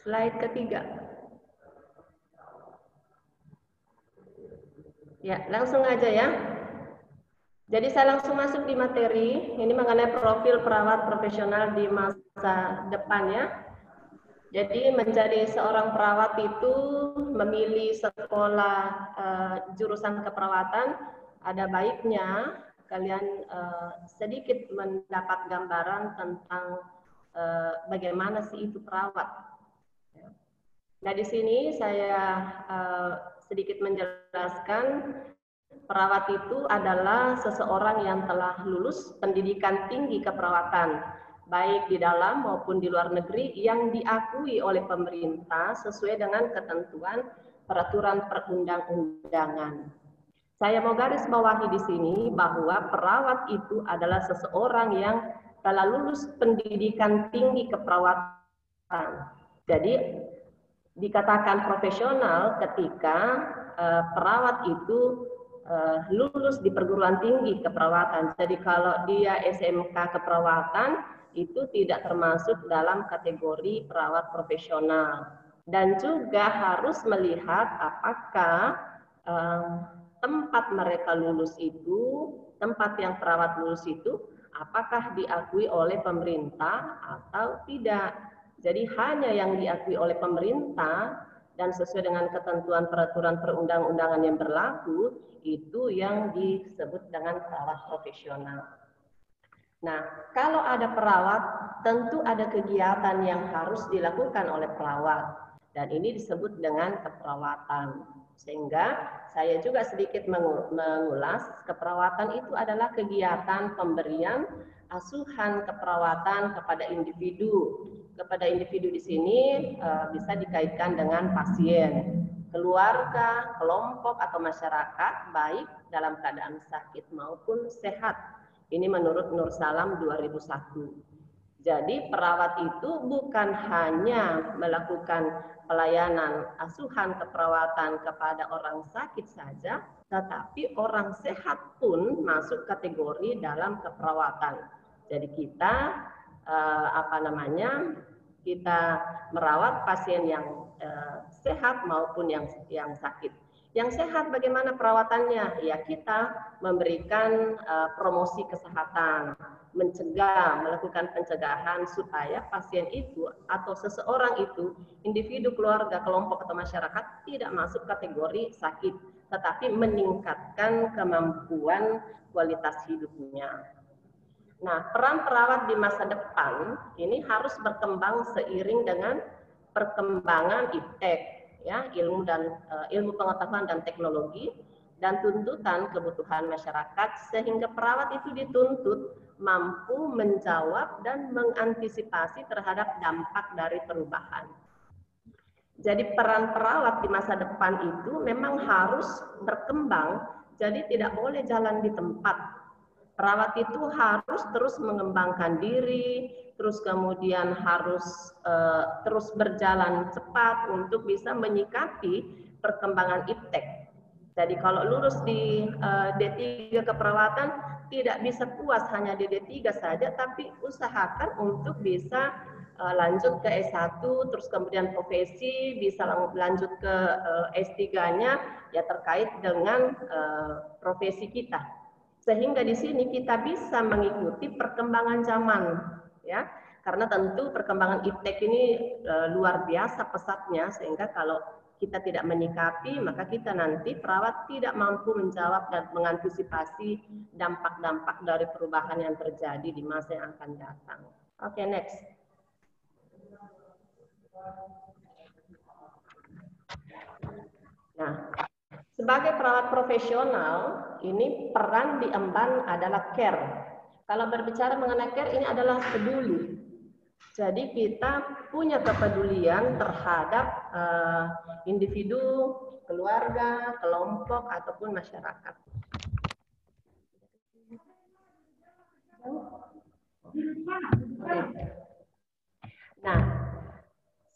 Slide ketiga. Ya, langsung aja ya. Jadi saya langsung masuk di materi. Ini mengenai profil perawat profesional di masa depan ya. Jadi menjadi seorang perawat itu memilih sekolah jurusan keperawatan, ada baiknya kalian sedikit mendapat gambaran tentang bagaimana sih itu perawat. Nah di sini saya sedikit menjelaskan perawat itu adalah seseorang yang telah lulus pendidikan tinggi keperawatan, baik di dalam maupun di luar negeri yang diakui oleh pemerintah sesuai dengan ketentuan peraturan perundang-undangan. Saya mau garis bawahi di sini bahwa perawat itu adalah seseorang yang telah lulus pendidikan tinggi keperawatan. Jadi dikatakan profesional ketika perawat itu lulus di perguruan tinggi keperawatan. Jadi kalau dia SMK keperawatan itu tidak termasuk dalam kategori perawat profesional. Dan juga harus melihat apakah tempat mereka lulus itu, tempat yang perawat lulus itu, apakah diakui oleh pemerintah atau tidak. Jadi hanya yang diakui oleh pemerintah dan sesuai dengan ketentuan peraturan perundang-undangan yang berlaku, itu yang disebut dengan perawat profesional. Nah, kalau ada perawat, tentu ada kegiatan yang harus dilakukan oleh perawat, dan ini disebut dengan keperawatan. Sehingga saya juga sedikit mengulas, keperawatan itu adalah kegiatan pemberian asuhan keperawatan kepada individu. Kepada individu di sini bisa dikaitkan dengan pasien, keluarga, kelompok atau masyarakat, baik dalam keadaan sakit maupun sehat. Ini menurut Nur Salam 2001. Jadi perawat itu bukan hanya melakukan pelayanan asuhan keperawatan kepada orang sakit saja, tetapi orang sehat pun masuk kategori dalam keperawatan. Jadi kita kita merawat pasien yang sehat maupun yang sakit. Yang sehat bagaimana perawatannya? Ya, kita memberikan promosi kesehatan, melakukan pencegahan supaya pasien itu atau seseorang itu, individu, keluarga, kelompok atau masyarakat tidak masuk kategori sakit, tetapi meningkatkan kemampuan kualitas hidupnya. Nah, peran perawat di masa depan ini harus berkembang seiring dengan perkembangan iptek, ya, ilmu pengetahuan dan teknologi, dan tuntutan kebutuhan masyarakat, sehingga perawat itu dituntut mampu menjawab dan mengantisipasi terhadap dampak dari perubahan. Jadi peran perawat di masa depan itu memang harus berkembang, jadi tidak boleh jalan di tempat. Perawat itu harus terus mengembangkan diri, terus kemudian harus terus berjalan cepat untuk bisa menyikapi perkembangan iptek. Jadi kalau lulus di D3 keperawatan tidak bisa puas hanya di D3 saja, tapi usahakan untuk bisa lanjut ke S1, terus kemudian profesi, bisa lanjut ke S3-nya ya terkait dengan profesi kita. Sehingga di sini kita bisa mengikuti perkembangan zaman, ya, karena tentu perkembangan iptek ini luar biasa pesatnya, sehingga kalau kita tidak menyikapi, maka kita nanti perawat tidak mampu menjawab dan mengantisipasi dampak-dampak dari perubahan yang terjadi di masa yang akan datang. Oke, next. Nah, sebagai perawat profesional, ini peran diemban adalah care. Kalau berbicara mengenai care, ini adalah peduli. Jadi kita punya kepedulian terhadap individu, keluarga, kelompok, ataupun masyarakat. Nah,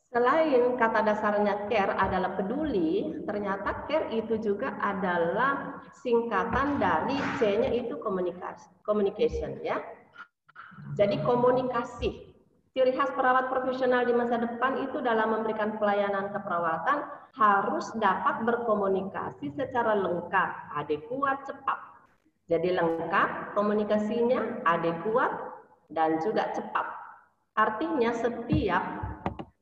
selain kata dasarnya care adalah peduli, ternyata care itu juga adalah singkatan dari C-nya itu communication, ya. Jadi komunikasi. Ciri khas perawat profesional di masa depan itu dalam memberikan pelayanan keperawatan harus dapat berkomunikasi secara lengkap, adekuat, cepat. Jadi lengkap komunikasinya, adekuat, dan juga cepat. Artinya setiap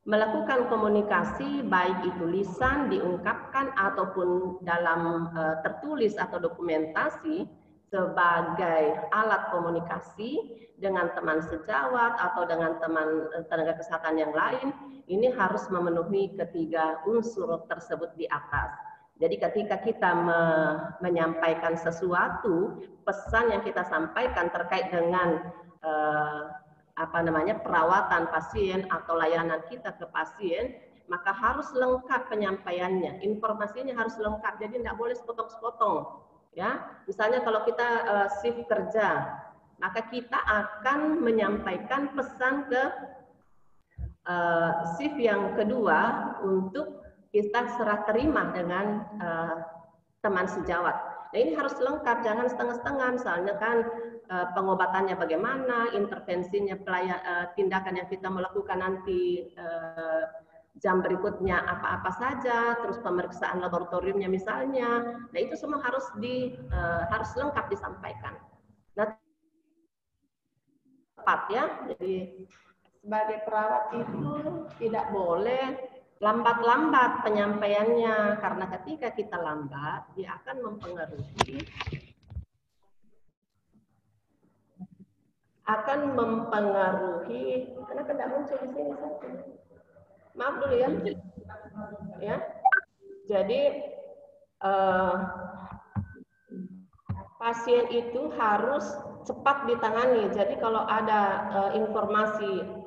melakukan komunikasi, baik itu lisan, diungkapkan, ataupun dalam tertulis atau dokumentasi, sebagai alat komunikasi dengan teman sejawat atau dengan teman tenaga kesehatan yang lain, ini harus memenuhi ketiga unsur tersebut di atas. Jadi ketika kita menyampaikan sesuatu, pesan yang kita sampaikan terkait dengan perawatan pasien atau layanan kita ke pasien, maka harus lengkap penyampaiannya, informasinya harus lengkap, jadi tidak boleh sepotong-sepotong. Ya, misalnya kalau kita shift kerja, maka kita akan menyampaikan pesan ke shift yang kedua untuk kita serah terima dengan teman sejawat. Nah, ini harus lengkap, jangan setengah-setengah. Misalnya kan pengobatannya bagaimana, intervensinya, tindakan yang kita melakukan nanti jam berikutnya apa-apa saja, terus pemeriksaan laboratoriumnya misalnya. Nah, itu semua harus lengkap disampaikan. Nah, tepat ya. Jadi sebagai perawat itu tidak boleh lambat-lambat penyampaiannya, karena ketika kita lambat, dia akan mempengaruhi, kenapa tidak muncul di sini satu? Maaf dulu ya. Ya. Jadi pasien itu harus cepat ditangani. Jadi kalau ada informasi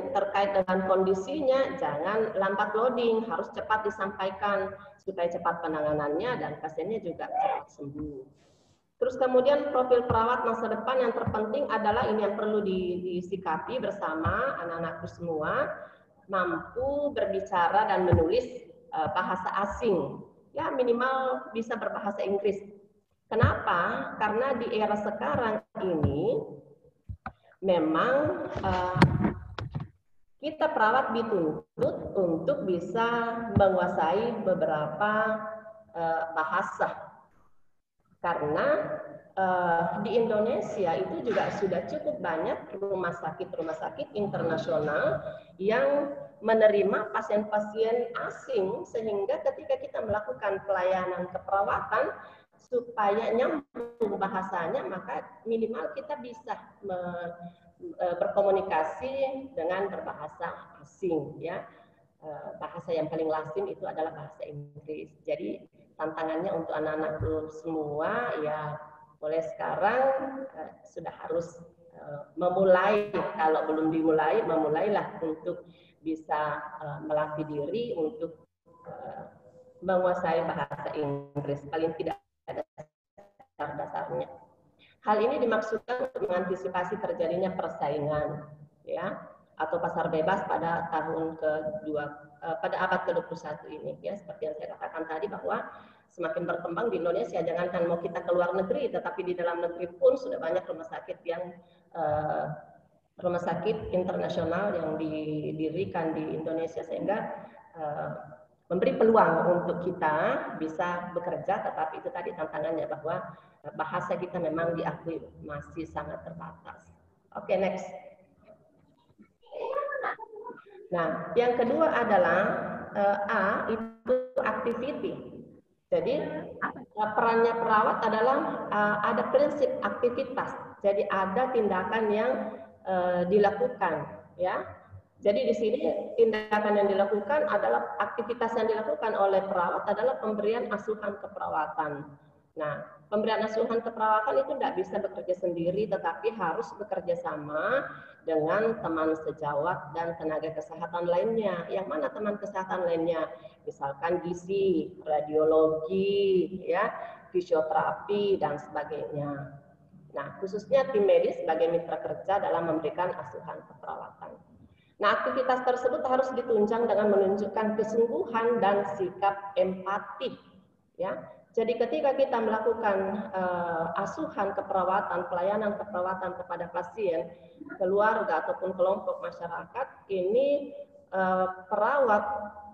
terkait dengan kondisinya, jangan lambat loading, harus cepat disampaikan supaya cepat penanganannya dan pasiennya juga cepat sembuh. Terus kemudian profil perawat masa depan yang terpenting adalah ini yang perlu disikapi bersama anak-anakku semua, mampu berbicara dan menulis bahasa asing, ya minimal bisa berbahasa Inggris. Kenapa? Karena di era sekarang ini memang kita perawat dituntut untuk bisa menguasai beberapa bahasa. Karena di Indonesia itu juga sudah cukup banyak rumah sakit internasional yang menerima pasien-pasien asing, sehingga ketika kita melakukan pelayanan keperawatan supaya nyambung bahasanya, maka minimal kita bisa berkomunikasi dengan berbahasa asing, ya. Bahasa yang paling lazim itu adalah bahasa Inggris. Jadi tantangannya untuk anak-anakku semua, ya mulai sekarang sudah harus memulai, kalau belum dimulai, memulailah untuk bisa melatih diri untuk menguasai bahasa Inggris, paling tidak ada dasar-dasarnya. Hal ini dimaksudkan untuk mengantisipasi terjadinya persaingan, ya, atau pasar bebas pada pada abad ke-21 ini, ya, seperti yang saya katakan tadi bahwa semakin berkembang di Indonesia, jangankan mau kita keluar negeri, tetapi di dalam negeri pun sudah banyak rumah sakit internasional yang didirikan di Indonesia, sehingga memberi peluang untuk kita bisa bekerja, tetapi itu tadi tantangannya bahwa bahasa kita memang diakui masih sangat terbatas. Oke, next. Nah, yang kedua adalah A, itu activity. Jadi perannya perawat adalah ada prinsip aktivitas. Jadi ada tindakan yang dilakukan, ya. Jadi di sini tindakan yang dilakukan adalah aktivitas yang dilakukan oleh perawat adalah pemberian asuhan keperawatan. Nah, pemberian asuhan keperawatan itu tidak bisa bekerja sendiri, tetapi harus bekerja sama dengan teman sejawat dan tenaga kesehatan lainnya. Yang mana teman kesehatan lainnya? Misalkan gizi, radiologi, ya, fisioterapi dan sebagainya. Nah, khususnya tim medis sebagai mitra kerja dalam memberikan asuhan keperawatan. Nah, aktivitas tersebut harus ditunjang dengan menunjukkan kesungguhan dan sikap empati, ya. Jadi ketika kita melakukan asuhan keperawatan, pelayanan keperawatan kepada pasien, keluarga ataupun kelompok masyarakat, ini perawat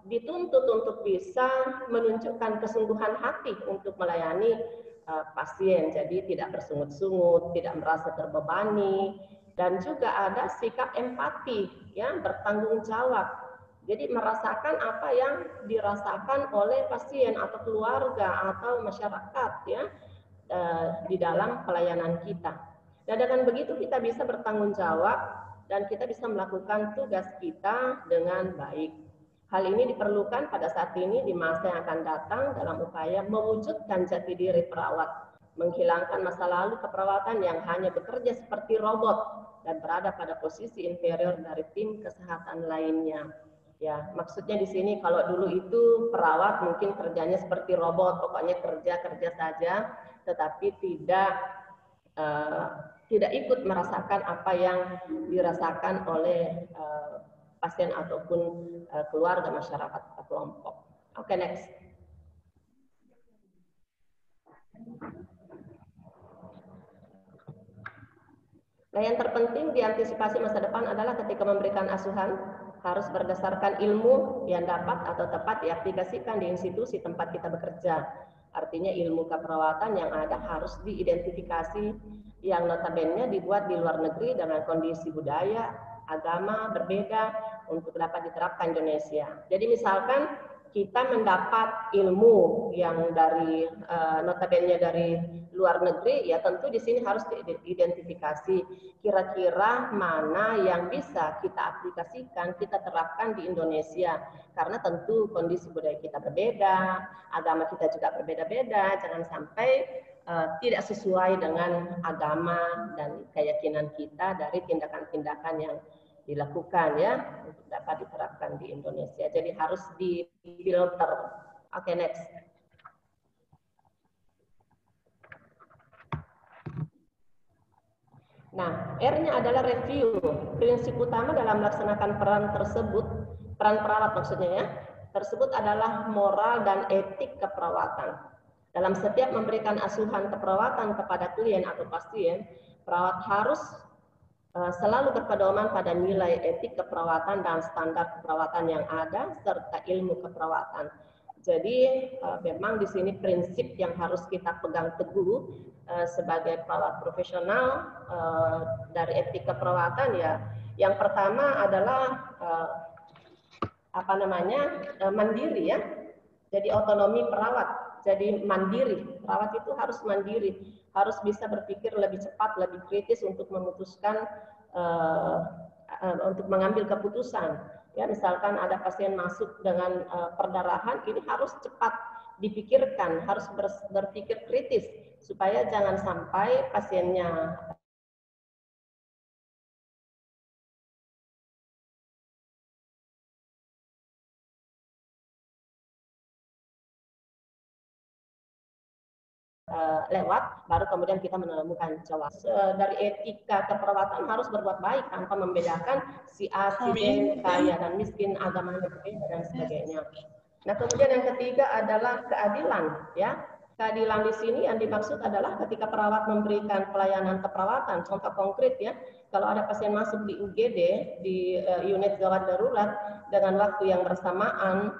dituntut untuk bisa menunjukkan kesungguhan hati untuk melayani pasien. Jadi tidak bersungut-sungut, tidak merasa terbebani, dan juga ada sikap empati, ya, bertanggung jawab. Jadi merasakan apa yang dirasakan oleh pasien atau keluarga atau masyarakat, ya, di dalam pelayanan kita. Dan dengan begitu kita bisa bertanggung jawab dan kita bisa melakukan tugas kita dengan baik. Hal ini diperlukan pada saat ini di masa yang akan datang dalam upaya mewujudkan jati diri perawat, menghilangkan masa lalu keperawatan yang hanya bekerja seperti robot dan berada pada posisi inferior dari tim kesehatan lainnya. Ya, maksudnya di sini kalau dulu itu perawat mungkin kerjanya seperti robot, pokoknya kerja saja, tetapi tidak ikut merasakan apa yang dirasakan oleh pasien ataupun keluarga, masyarakat atau kelompok. Oke, next. Nah, yang terpenting diantisipasi masa depan adalah ketika memberikan asuhan harus berdasarkan ilmu yang dapat atau tepat diaplikasikan di institusi tempat kita bekerja. Artinya ilmu keperawatan yang ada harus diidentifikasi yang notabene dibuat di luar negeri dengan kondisi budaya agama berbeda untuk dapat diterapkan di Indonesia. Jadi misalkan kita mendapat ilmu yang dari notabene dari luar negeri, ya tentu di sini harus diidentifikasi kira-kira mana yang bisa kita aplikasikan, kita terapkan di Indonesia. Karena tentu kondisi budaya kita berbeda, agama kita juga berbeda-beda, jangan sampai tidak sesuai dengan agama dan keyakinan kita dari tindakan-tindakan yang dilakukan ya untuk dapat diterapkan di Indonesia. Jadi harus difilter. Oke, next. Nah, R-nya adalah review. Prinsip utama dalam melaksanakan peran tersebut, peran perawat maksudnya ya, tersebut adalah moral dan etik keperawatan. Dalam setiap memberikan asuhan keperawatan kepada klien atau pasien, perawat harus selalu berpedoman pada nilai etik keperawatan dan standar keperawatan yang ada serta ilmu keperawatan. Jadi memang di sini prinsip yang harus kita pegang teguh sebagai perawat profesional dari etik keperawatan ya. Yang pertama adalah mandiri ya. Jadi otonomi perawat. Jadi mandiri, perawat itu harus mandiri, harus bisa berpikir lebih cepat, lebih kritis untuk memutuskan, untuk mengambil keputusan. Ya, misalkan ada pasien masuk dengan perdarahan, ini harus cepat dipikirkan, harus berpikir kritis supaya jangan sampai pasiennya lewat, baru kemudian kita menemukan jawaban. Dari etika keperawatan harus berbuat baik tanpa membedakan si A, si B, kaya dan miskin, agamanya berbeda dan sebagainya. Nah, kemudian yang ketiga adalah keadilan, ya. Keadilan di sini yang dimaksud adalah ketika perawat memberikan pelayanan keperawatan, contoh konkret ya, kalau ada pasien masuk di UGD, di unit gawat darurat dengan waktu yang bersamaan,